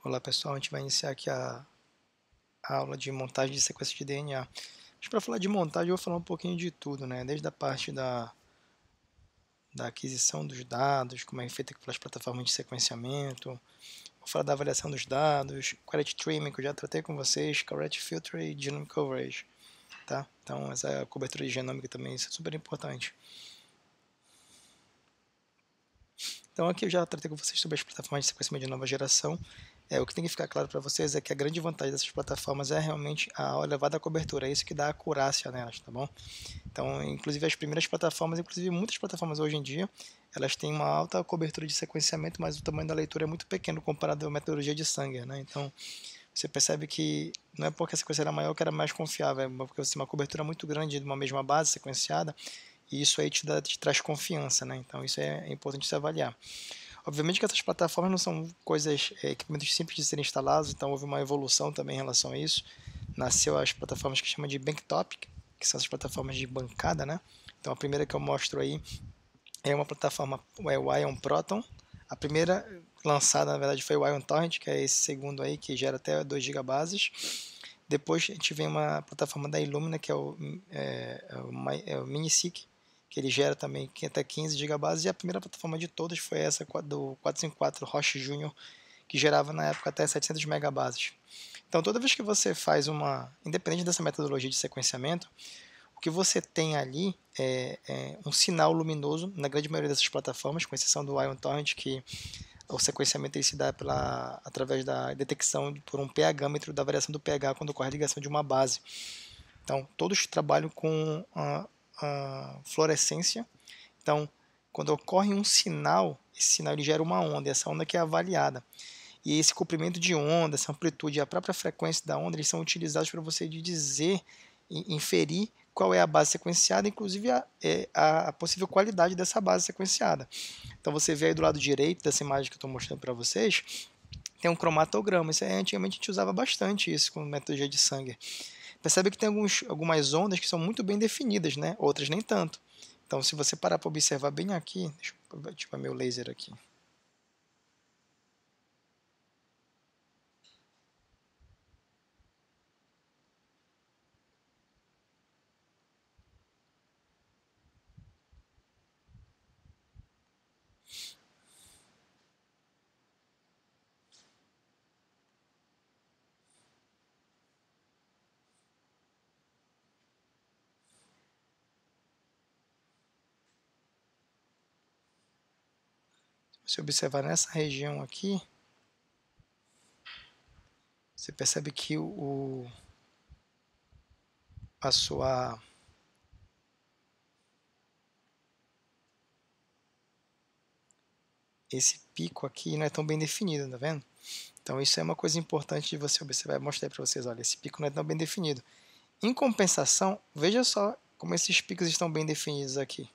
Olá pessoal, a gente vai iniciar aqui a aula de montagem de sequência de DNA. Mas para falar de montagem eu vou falar um pouquinho de tudo, né? Desde a parte da aquisição dos dados, como é feita pelas plataformas de sequenciamento, vou falar da avaliação dos dados, Quality Trimming, que eu já tratei com vocês, Correct Filter e Genome Coverage, tá? Então essa cobertura de genômica também isso é super importante. Então aqui eu já tratei com vocês sobre as plataformas de sequenciamento de nova geração. O que tem que ficar claro para vocês é que a grande vantagem dessas plataformas é realmente a elevada cobertura, é isso que dá acurácia nelas, tá bom? Então, inclusive as primeiras plataformas, inclusive muitas plataformas hoje em dia, elas têm uma alta cobertura de sequenciamento, mas o tamanho da leitura é muito pequeno comparado à metodologia de Sanger, né? Então, você percebe que não é porque a sequência era maior que era mais confiável, é porque você tem uma cobertura muito grande de uma mesma base sequenciada, e isso aí te traz confiança, né? Então, isso é importante se avaliar. Obviamente que essas plataformas não são equipamentos simples de serem instalados, então houve uma evolução também em relação a isso. Nasceu as plataformas que chama de Banktop, que são as plataformas de bancada, né? Então a primeira que eu mostro aí é uma plataforma, o Ion Proton. A primeira lançada, na verdade, foi o Ion Torrent, que é esse segundo aí, que gera até 2 GB bases. Depois a gente vem uma plataforma da Illumina, que é o MiniSeq, que ele gera também até 15 GB bases, e a primeira plataforma de todas foi essa do 454 Roche Junior, que gerava na época até 700 megabases. Então toda vez que você faz independente dessa metodologia de sequenciamento, o que você tem ali é um sinal luminoso na grande maioria dessas plataformas, com exceção do Ion Torrent, que o sequenciamento se dá através da detecção por um pH-metro da variação do pH quando ocorre a ligação de uma base. Então, todos trabalham com a fluorescência. Então, quando ocorre um sinal, esse sinal ele gera uma onda, e essa onda que é avaliada. E esse comprimento de onda, essa amplitude e a própria frequência da onda, eles são utilizados para você dizer, inferir qual é a base sequenciada, inclusive a possível qualidade dessa base sequenciada. Então você vê aí do lado direito dessa imagem que eu estou mostrando para vocês, tem um cromatograma. Isso aí, antigamente a gente usava bastante isso com metodologia de Sanger. Percebe que tem algumas ondas que são muito bem definidas, né? Outras nem tanto. Então se você parar para observar bem aqui, deixa eu ativar meu laser aqui. Se observar nessa região aqui, você percebe que a sua esse pico aqui não é tão bem definido, tá vendo? Então isso é uma coisa importante de você observar. Vou mostrar para vocês, olha, esse pico não é tão bem definido. Em compensação, veja só como esses picos estão bem definidos aqui,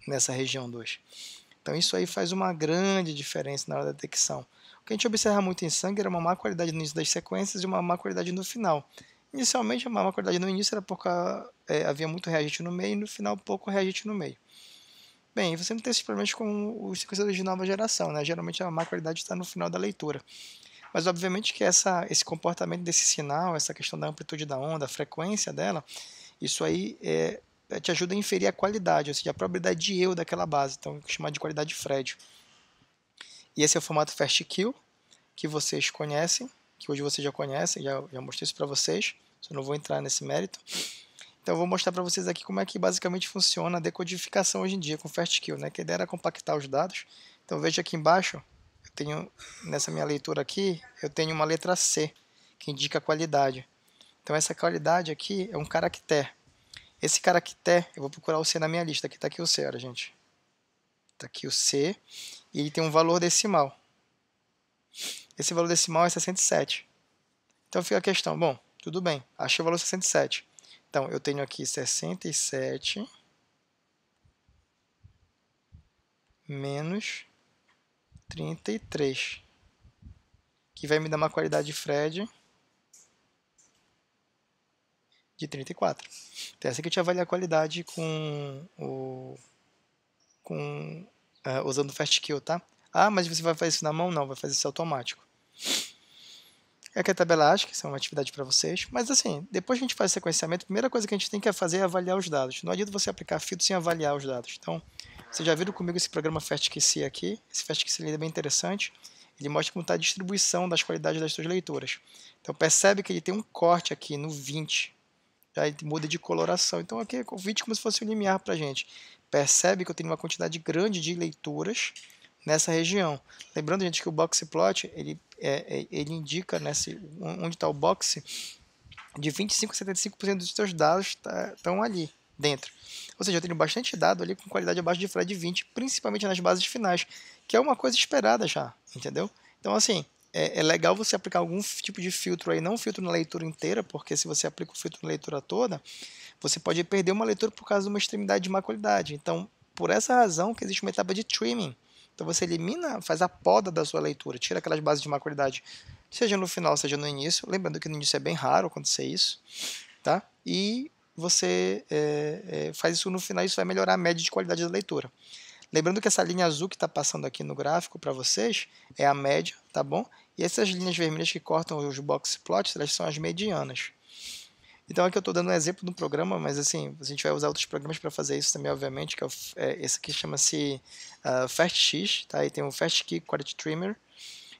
nessa região 2. Então isso aí faz uma grande diferença na hora da detecção. O que a gente observa muito em sangue era uma má qualidade no início das sequências e uma má qualidade no final. Inicialmente, a má qualidade no início era porque havia muito reagente no meio e no final pouco reagente no meio. Bem, você não tem esses problemas com os sequenciadores de nova geração, né? Geralmente a má qualidade está no final da leitura. Mas obviamente que esse comportamento desse sinal, essa questão da amplitude da onda, a frequência dela, isso aí te ajuda a inferir a qualidade, ou seja, a probabilidade de erro daquela base, então chamado de qualidade Fred. E esse é o formato FastQ, que vocês conhecem, que hoje vocês já conhecem, já mostrei isso para vocês, só não vou entrar nesse mérito. Então eu vou mostrar para vocês aqui como é que basicamente funciona a decodificação hoje em dia com FastQ, né? Que a ideia era compactar os dados. Então veja aqui embaixo, eu tenho nessa minha leitura aqui, eu tenho uma letra C, que indica a qualidade. Então essa qualidade aqui é um caractere. Esse caractere, eu vou procurar o C na minha lista, aqui está aqui o C, olha gente. Está aqui o C, e ele tem um valor decimal. Esse valor decimal é 67. Então fica a questão, bom, tudo bem, achei o valor 67. Então eu tenho aqui 67 menos 33, que vai me dar uma qualidade de Fred de 34. Então essa aqui a gente avalia a qualidade usando o FastQ, tá? Ah, mas você vai fazer isso na mão? Não, vai fazer isso automático. Aqui é a tabela ASCII, que é uma atividade para vocês. Mas assim, depois que a gente faz o sequenciamento, a primeira coisa que a gente tem que fazer é avaliar os dados. Não adianta você aplicar filtro sem avaliar os dados. Então, vocês já viram comigo esse programa FastQC aqui. Esse FastQC é bem interessante. Ele mostra como está a distribuição das qualidades das suas leituras. Então, percebe que ele tem um corte aqui no 20. Aí muda de coloração. Então, aqui é o 20 como se fosse um limiar para a gente. Percebe que eu tenho uma quantidade grande de leituras nessa região. Lembrando, gente, que o box plot ele indica onde está o box de 25% a 75% dos seus dados estão ali dentro. Ou seja, eu tenho bastante dado ali com qualidade abaixo de FLAD 20, principalmente nas bases finais, que é uma coisa esperada já, entendeu? Então, assim, é legal você aplicar algum tipo de filtro aí, não um filtro na leitura inteira, porque se você aplica o filtro na leitura toda, você pode perder uma leitura por causa de uma extremidade de má qualidade. Então, por essa razão que existe uma etapa de trimming. Então você elimina, faz a poda da sua leitura, tira aquelas bases de má qualidade, seja no final, seja no início. Lembrando que no início é bem raro acontecer isso, tá? E você faz isso no final, isso vai melhorar a média de qualidade da leitura. Lembrando que essa linha azul que está passando aqui no gráfico para vocês é a média, tá bom? E essas linhas vermelhas que cortam os box plots, elas são as medianas. Então aqui eu estou dando um exemplo do programa, mas assim, a gente vai usar outros programas para fazer isso também, obviamente, que esse aqui chama-se FastX, tá? E tem o FastKey Quality Trimmer.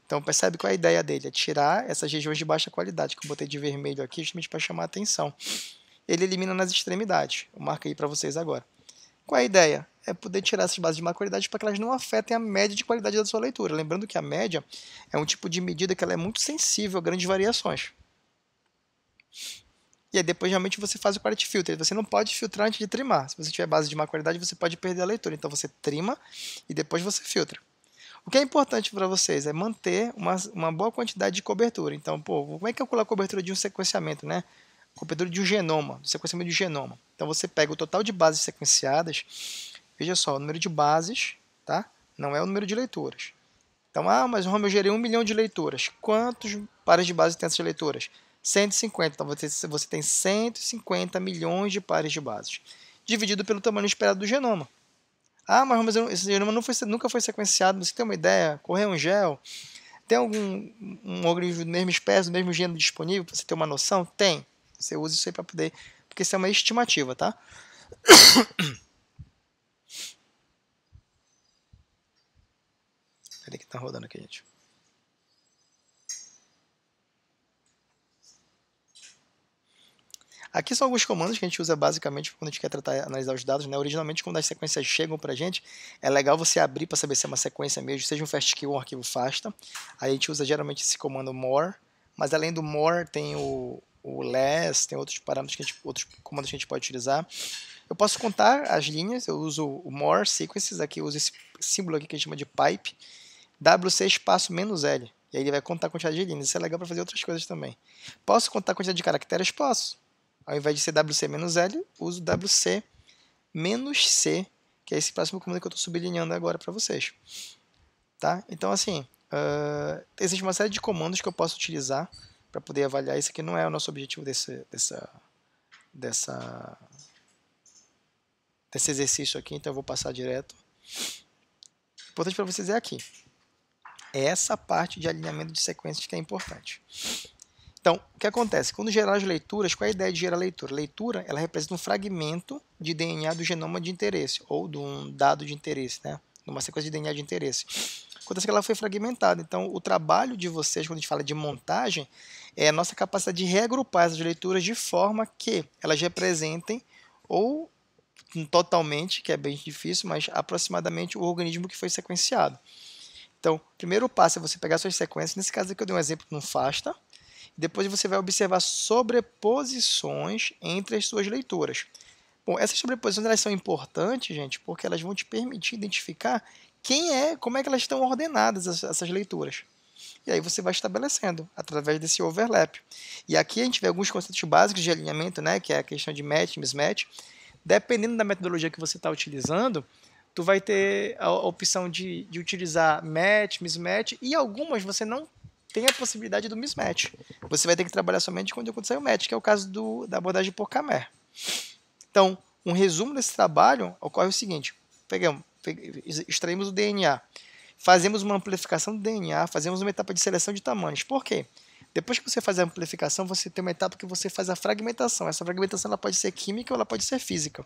Então percebe qual é a ideia dele? É tirar essas regiões de baixa qualidade, que eu botei de vermelho aqui justamente para chamar a atenção. Ele elimina nas extremidades. Eu marco aí para vocês agora. Qual é a ideia? É poder tirar essas bases de má qualidade para que elas não afetem a média de qualidade da sua leitura. Lembrando que a média é um tipo de medida que ela é muito sensível a grandes variações. E aí depois realmente você faz o quality filter. Você não pode filtrar antes de trimar. Se você tiver base de má qualidade, você pode perder a leitura. Então você trima e depois você filtra. O que é importante para vocês é manter uma boa quantidade de cobertura. Então, como é que eu coloco a cobertura de um sequenciamento, né? Cobertura de um genoma, do sequenciamento de genoma. Então você pega o total de bases sequenciadas. Veja só, o número de bases, tá? Não é o número de leituras. Então, mas Roma, eu gerei 1 milhão de leituras. Quantos pares de bases tem essas leituras? 150. Então você tem 150 milhões de pares de bases, dividido pelo tamanho esperado do genoma. Mas esse genoma nunca foi sequenciado. Você tem uma ideia? Correu um gel? Tem um organismo da mesma espécie, do mesmo gênero disponível? Para você ter uma noção? Tem. Você usa isso aí para poder... Porque isso é uma estimativa, tá? Peraí que tá rodando aqui, gente. Aqui são alguns comandos que a gente usa basicamente quando a gente quer analisar os dados, né? Originalmente, quando as sequências chegam para a gente, é legal você abrir para saber se é uma sequência mesmo, seja um FASTQ ou um arquivo FASTA. Aí a gente usa geralmente esse comando more, mas além do more tem o less, tem outros parâmetros, outros comandos que a gente pode utilizar. Eu posso contar as linhas, eu uso o more sequences, aqui eu uso esse símbolo aqui que a gente chama de pipe, WC espaço menos L. E aí ele vai contar a quantidade de linhas. Isso é legal para fazer outras coisas também. Posso contar a quantidade de caracteres? Posso. Ao invés de ser WC menos L, uso WC menos C, que é esse próximo comando que eu estou sublinhando agora para vocês. Tá? Então, assim, existe uma série de comandos que eu posso utilizar para poder avaliar. Esse aqui não é o nosso objetivo desse exercício aqui, então eu vou passar direto. O importante para vocês é aqui. É essa parte de alinhamento de sequências que é importante. Então, o que acontece? Quando gerar as leituras, qual é a ideia de gerar leitura? Leitura, ela representa um fragmento de DNA do genoma de interesse, ou de um dado de interesse, né? Numa sequência de DNA de interesse. Acontece que ela foi fragmentada. Então, o trabalho de vocês, quando a gente fala de montagem, é a nossa capacidade de reagrupar essas leituras de forma que elas representem, ou totalmente, que é bem difícil, mas aproximadamente o organismo que foi sequenciado. Então, o primeiro passo é você pegar suas sequências. Nesse caso aqui eu dei um exemplo no FASTA. Depois você vai observar sobreposições entre as suas leituras. Bom, essas sobreposições elas são importantes, gente, porque elas vão te permitir identificar como é que elas estão ordenadas, essas leituras. E aí você vai estabelecendo através desse overlap. E aqui a gente vê alguns conceitos básicos de alinhamento, né, que é a questão de match, mismatch. Dependendo da metodologia que você está utilizando, tu vai ter a opção de utilizar match, mismatch, e algumas você não tem a possibilidade do mismatch. Você vai ter que trabalhar somente quando acontecer o match, que é o caso da abordagem por Camer. Então, um resumo desse trabalho ocorre o seguinte: extraímos o DNA, fazemos uma amplificação do DNA, fazemos uma etapa de seleção de tamanhos. Por quê? Depois que você faz a amplificação, você tem uma etapa que você faz a fragmentação. Essa fragmentação ela pode ser química ou ela pode ser física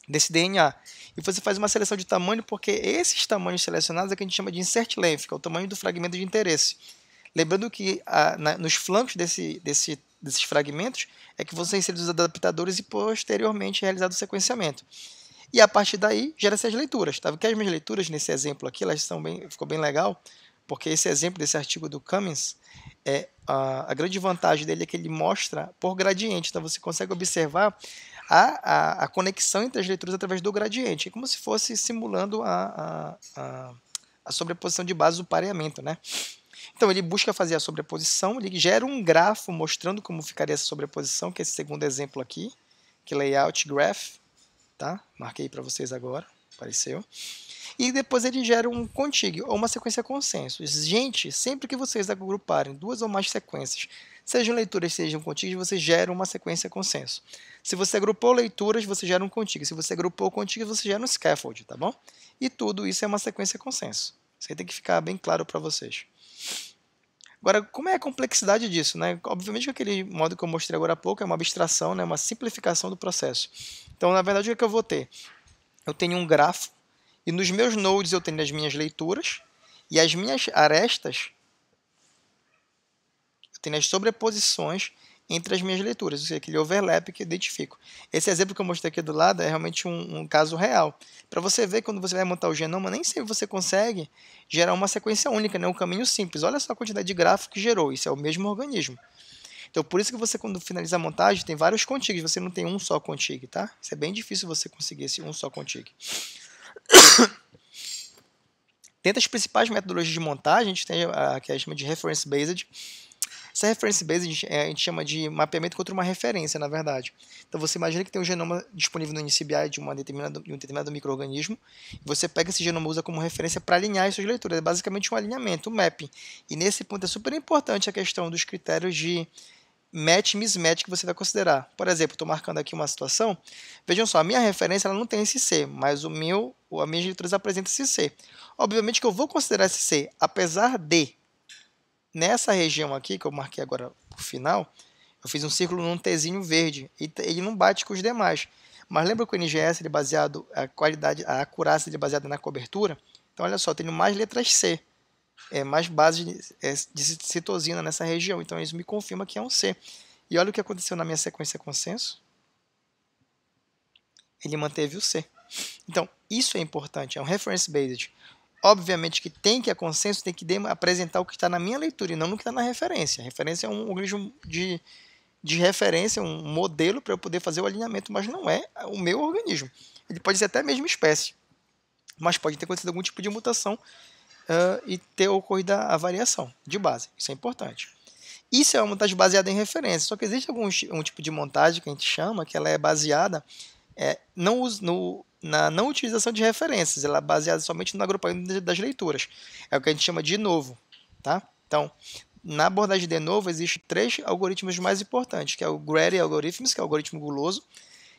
desse DNA. E você faz uma seleção de tamanho, porque esses tamanhos selecionados é que a gente chama de insert length, que é o tamanho do fragmento de interesse. Lembrando que nos flancos desses fragmentos é que vão ser inseridos os adaptadores e posteriormente realizado o sequenciamento. E a partir daí gera-se as leituras. Tá? Porque as minhas leituras nesse exemplo aqui, ficou bem legal, porque esse exemplo desse artigo do Cummins, a grande vantagem dele é que ele mostra por gradiente. Então você consegue observar a conexão entre as leituras através do gradiente. É como se fosse simulando a sobreposição de bases do pareamento, né? Então ele busca fazer a sobreposição, ele gera um grafo mostrando como ficaria essa sobreposição, que é esse segundo exemplo aqui, que é layout graph, tá? Marquei para vocês agora, apareceu. E depois ele gera um contig, ou uma sequência consenso. Gente, sempre que vocês agruparem duas ou mais sequências, sejam leituras, sejam contigs, você gera uma sequência consenso. Se você agrupou leituras, você gera um contig. Se você agrupou contigs, você gera um scaffold, tá bom? E tudo isso é uma sequência consenso. Isso aí tem que ficar bem claro para vocês. Agora, como é a complexidade disso, né? Obviamente, aquele modo que eu mostrei agora há pouco é uma abstração, né? Uma simplificação do processo. Então, na verdade, o que eu vou ter? Eu tenho um grafo, e nos meus nodes eu tenho as minhas leituras, e as minhas arestas, eu tenho as sobreposições entre as minhas leituras, ou seja, aquele overlap que eu identifico. Esse exemplo que eu mostrei aqui do lado é realmente um caso real. Para você ver, quando você vai montar o genoma, nem sempre você consegue gerar uma sequência única, né? Um caminho simples. Olha só a quantidade de grafo que gerou, isso é o mesmo organismo. Então, por isso que você, quando finaliza a montagem, tem vários contigs, você não tem um só contig, tá? Isso é bem difícil você conseguir esse um só contig. Dentre as principais metodologias de montagem, a gente tem a que a gente chama de reference-based. Essa reference-based a gente chama de mapeamento contra uma referência, na verdade. Então você imagina que tem um genoma disponível no NCBI de um determinado micro-organismo, e você pega esse genoma e usa como referência para alinhar as suas leituras. É basicamente um alinhamento, um mapping. E nesse ponto é super importante a questão dos critérios de match e mismatch que você vai considerar. Por exemplo, estou marcando aqui uma situação. Vejam só, a minha referência ela não tem esse C, mas as minhas leituras apresentam esse C. Obviamente que eu vou considerar esse C, apesar de nessa região aqui, que eu marquei agora por final, eu fiz um círculo num Tzinho verde, e ele não bate com os demais. Mas lembra que o NGS, ele é baseado, a acurácia dele é baseada na cobertura? Então, olha só, eu tenho mais letras C, mais bases de citosina nessa região. Então, isso me confirma que é um C. E olha o que aconteceu na minha sequência consenso. Ele manteve o C. Então, isso é importante, é um reference-based. Obviamente que tem que a consenso tem que apresentar o que está na minha leitura e não no que está na referência. A referência é um organismo de referência, um modelo para eu poder fazer o alinhamento, mas não é o meu organismo. Ele pode ser até a mesma espécie, mas pode ter acontecido algum tipo de mutação e ter ocorrido a variação de base. Isso é importante. Isso é uma montagem baseada em referência, só que existe um tipo de montagem que a gente chama, que ela é baseada na não utilização de referências, ela é baseada somente no agrupamento das leituras. É o que a gente chama de de novo. Tá? Então, na abordagem de novo, existem 3 algoritmos mais importantes, que é o Grady Algorithms, que é o algoritmo guloso.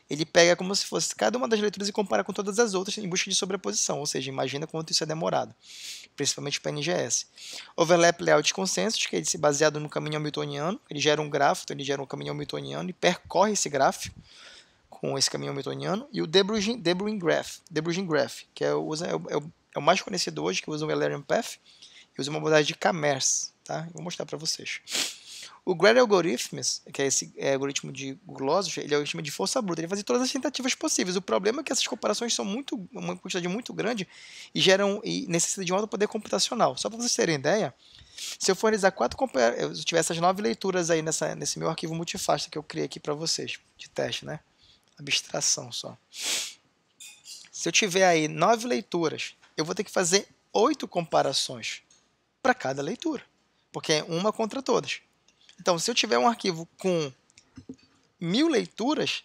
Ele pega como se fosse cada uma das leituras e compara com todas as outras em busca de sobreposição, ou seja, imagina quanto isso é demorado, principalmente para NGS. Overlap Layout Consensus, que é baseado no caminho hamiltoniano, ele gera um grafo, então ele gera um caminho hamiltoniano e percorre esse gráfico com esse caminho hamiltoniano, e o Debrugin Graph, que é o mais conhecido hoje, que usa o Eulerian Path, e usa uma abordagem de K-MERS, tá? Eu vou mostrar para vocês. O Grady Algorithms, que é esse algoritmo de glosos, ele é um algoritmo de força bruta, ele faz todas as tentativas possíveis. O problema é que essas comparações são uma quantidade muito grande e necessitam de um alto poder computacional. Só para vocês terem ideia, se eu for realizar eu tiver essas 9 leituras aí nesse meu arquivo multifasta que eu criei aqui para vocês, de teste, né? Abstração só. Se eu tiver aí 9 leituras, eu vou ter que fazer 8 comparações para cada leitura, porque é uma contra todas. Então, se eu tiver um arquivo com 1000 leituras,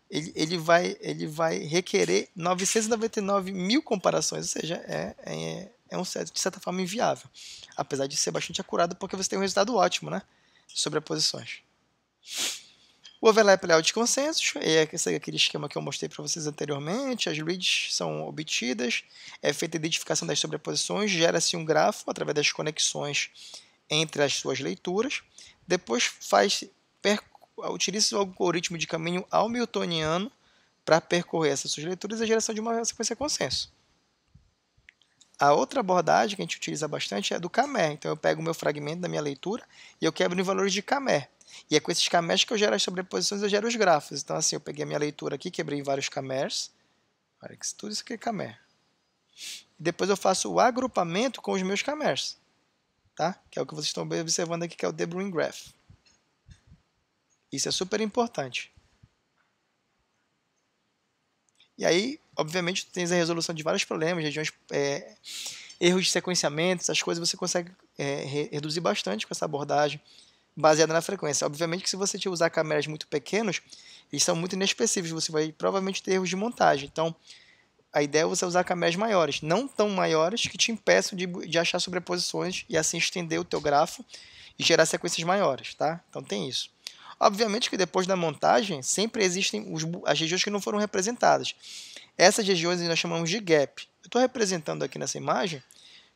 ele vai requerer 999.000 comparações, ou seja, é um set de certa forma inviável, apesar de ser bastante acurado, porque você tem um resultado ótimo, né, de sobreposições. O Overlap Layout de consensos é aquele esquema que eu mostrei para vocês anteriormente. As reads são obtidas, é feita a identificação das sobreposições, gera-se um grafo através das conexões entre as suas leituras, depois utiliza o algoritmo de caminho hamiltoniano para percorrer essas suas leituras e a geração de uma sequência consenso. A outra abordagem que a gente utiliza bastante é a do Camer. Então eu pego o meu fragmento da minha leitura e eu quebro em valores de Camer. E é com esses Camers que eu gero as sobreposições e eu gero os grafos. Então assim, eu peguei a minha leitura aqui, quebrei em vários Camers. Olha que tudo isso aqui é Camer. Depois eu faço o agrupamento com os meus Camers. Tá? Que é o que vocês estão observando aqui, que é o De Bruijn Graph. Isso é super importante. E aí, obviamente, tu tens a resolução de vários problemas, regiões, erros de sequenciamento, essas coisas você consegue reduzir bastante com essa abordagem baseada na frequência. Obviamente que se você usar câmeras muito pequenos, eles são muito inespecíficos, você vai provavelmente ter erros de montagem. Então, a ideia é você usar câmeras maiores, não tão maiores que te impeçam de achar sobreposições e assim estender o teu grafo e gerar sequências maiores, tá? Então tem isso. Obviamente que depois da montagem, sempre existem as regiões que não foram representadas. Essas regiões nós chamamos de gap. Eu estou representando aqui nessa imagem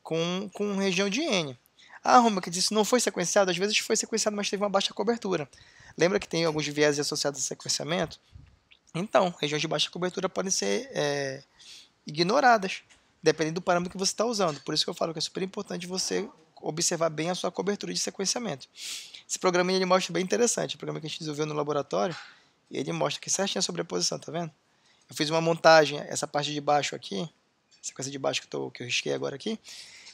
com região de N. Ah, Roma, que isso não foi sequenciado? Às vezes foi sequenciado, mas teve uma baixa cobertura. Lembra que tem alguns viés associados a sequenciamento? Então, regiões de baixa cobertura podem ser ignoradas, dependendo do parâmetro que você está usando. Por isso que eu falo que é super importante você observar bem a sua cobertura de sequenciamento. Esse programa ele mostra bem interessante, o programa que a gente desenvolveu no laboratório, e ele mostra que certinho a sobreposição, tá vendo? Eu fiz uma montagem, essa parte de baixo aqui, sequência de baixo que eu risquei agora aqui,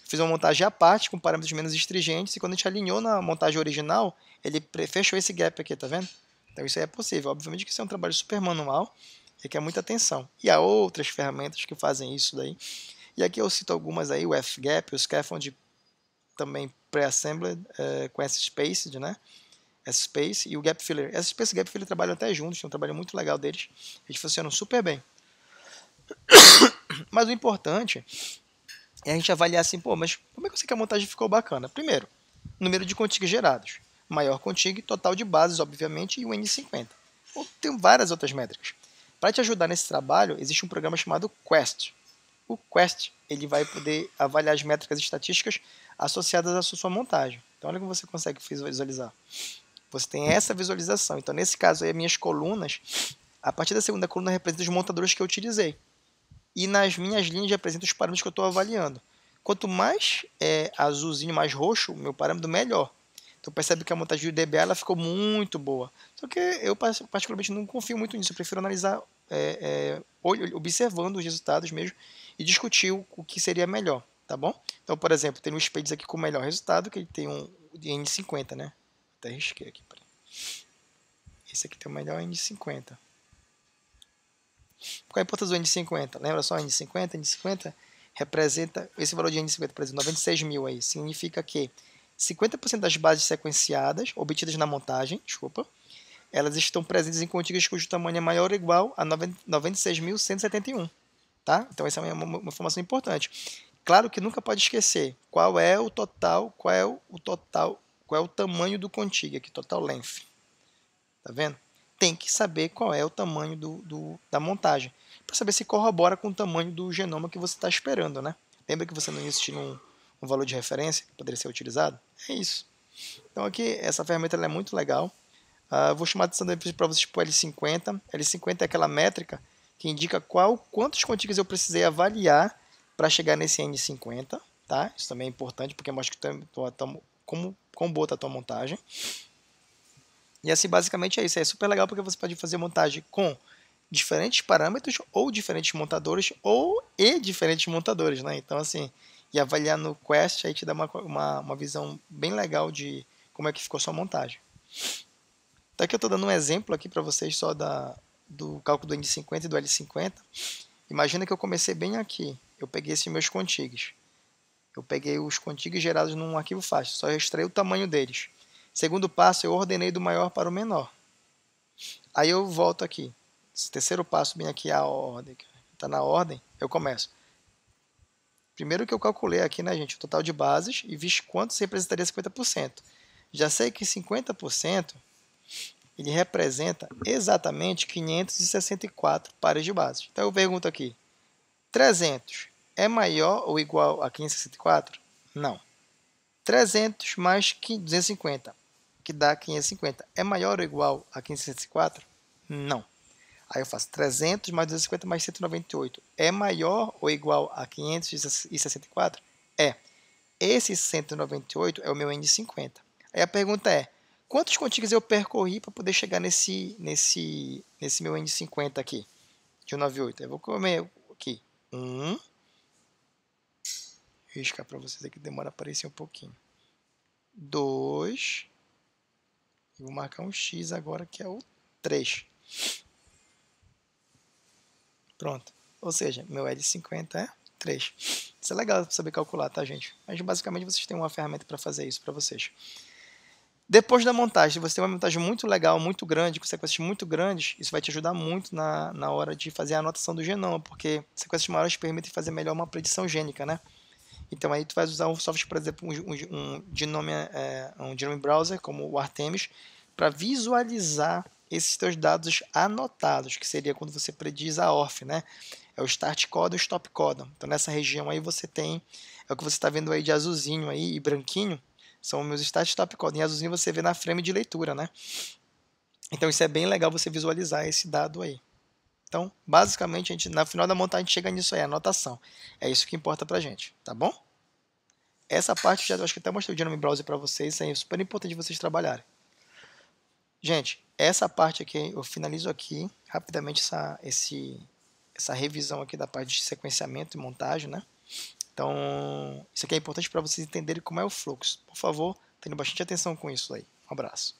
fiz uma montagem à parte com parâmetros menos estringentes, e quando a gente alinhou na montagem original, ele fechou esse gap aqui, tá vendo? Então isso aí é possível. Obviamente que isso é um trabalho super manual, requer muita atenção. E há outras ferramentas que fazem isso daí. E aqui eu cito algumas aí, o F-Gap, o Scaffold também pré-assembled, com S-Spaced, né? S-Space e o Gap Filler. S-Space e o Gap Filler trabalham até juntos, tem um trabalho muito legal deles. Eles funcionam super bem. Mas o importante é a gente avaliar assim, pô, mas como é que eu sei que a montagem ficou bacana? Primeiro, número de contigs gerados. Maior contig, total de bases, obviamente, e o N50. Ou tem várias outras métricas. Para te ajudar nesse trabalho, existe um programa chamado Quest. O Quest ele vai poder avaliar as métricas estatísticas associadas à sua montagem. Então, olha como você consegue visualizar. Você tem essa visualização. Então, nesse caso, aí, as minhas colunas, a partir da segunda coluna, representa os montadores que eu utilizei. E nas minhas linhas representa os parâmetros que eu estou avaliando. Quanto mais azulzinho, mais roxo, o meu parâmetro, melhor. Então percebe que a montagem do DBA ela ficou muito boa. Só que eu particularmente não confio muito nisso. Eu prefiro analisar observando os resultados mesmo e discutir o que seria melhor, tá bom? Então, por exemplo, tem um Spades aqui com o melhor resultado, que ele tem um N50, né? Até risquei aqui. Peraí. Esse aqui tem o melhor N50. Qual a importância do N50? Lembra só, N50? N50 representa, esse valor de N50, por exemplo, 96 mil aí, significa que 50% das bases sequenciadas, obtidas na montagem, elas estão presentes em contigas cujo tamanho é maior ou igual a 96.171. Tá? Então essa é uma informação importante. Claro que nunca pode esquecer qual é o total, qual é o tamanho do contigo aqui, total length. Tá vendo? Tem que saber qual é o tamanho da montagem, para saber se corrobora com o tamanho do genoma que você está esperando, né? Lembra que você não existia um valor de referência que poderia ser utilizado? É isso. Então aqui, essa ferramenta ela é muito legal. Vou chamar a atenção para vocês para o L50. L50 é aquela métrica que indica quantos contigs eu precisei avaliar para chegar nesse N50. Tá? Isso também é importante, porque mostra como boa está a tua montagem. E assim, basicamente é isso. É super legal porque você pode fazer montagem com diferentes parâmetros ou diferentes montadores e diferentes montadores, né? Então, assim, e avaliar no Quest aí te dá uma visão bem legal de como é que ficou sua montagem. Então aqui eu estou dando um exemplo aqui para vocês só do cálculo do N50 e do L50. Imagina que eu comecei bem aqui. Eu peguei esses meus contigs. Eu peguei os contigs gerados num arquivo fácil. Só extraí o tamanho deles. Segundo passo, eu ordenei do maior para o menor. Aí eu volto aqui. Esse terceiro passo, bem aqui a ordem. Está na ordem, eu começo. Primeiro que eu calculei aqui, né, gente, o total de bases e vi quanto representaria 50%. Já sei que 50% ele representa exatamente 564 pares de bases. Então eu pergunto aqui, 300 é maior ou igual a 564? Não. 300 mais 250, que dá 550. É maior ou igual a 504? Não. Aí eu faço 300 mais 250 mais 198. É maior ou igual a 564? É. Esse 198 é o meu N50. Aí a pergunta é, quantos contíguos eu percorri para poder chegar nesse meu N50 aqui, de 198? Eu vou comer aqui. 1. Vou riscar para vocês aqui, demora a aparecer um pouquinho. 2. Vou marcar um X agora, que é o 3. Pronto. Ou seja, meu L50 é 3. Isso é legal saber calcular, tá, gente? Mas basicamente vocês têm uma ferramenta para fazer isso para vocês. Depois da montagem, se você tem uma montagem muito legal, muito grande, com sequências muito grandes, isso vai te ajudar muito na hora de fazer a anotação do genoma, porque sequências maiores permitem fazer melhor uma predição gênica, né? Então aí tu vai usar um software, por exemplo, um genome browser, como o Artemis, para visualizar esses teus dados anotados, que seria quando você prediz a ORF, né? É o start codon e o stop codon. Então nessa região aí você tem, é o que você está vendo aí de azulzinho aí e branquinho, são os meus start e stop codon. Em azulzinho você vê na frame de leitura, né? Então isso é bem legal você visualizar esse dado aí. Então, basicamente, na final da montagem a gente chega nisso aí, anotação. É isso que importa pra gente, tá bom? Essa parte eu acho que até mostrei o Genome Browser para vocês, isso é super importante vocês trabalharem. Gente, essa parte aqui, eu finalizo aqui rapidamente essa revisão aqui da parte de sequenciamento e montagem, né? Então, isso aqui é importante para vocês entenderem como é o fluxo. Por favor, tenham bastante atenção com isso aí. Um abraço.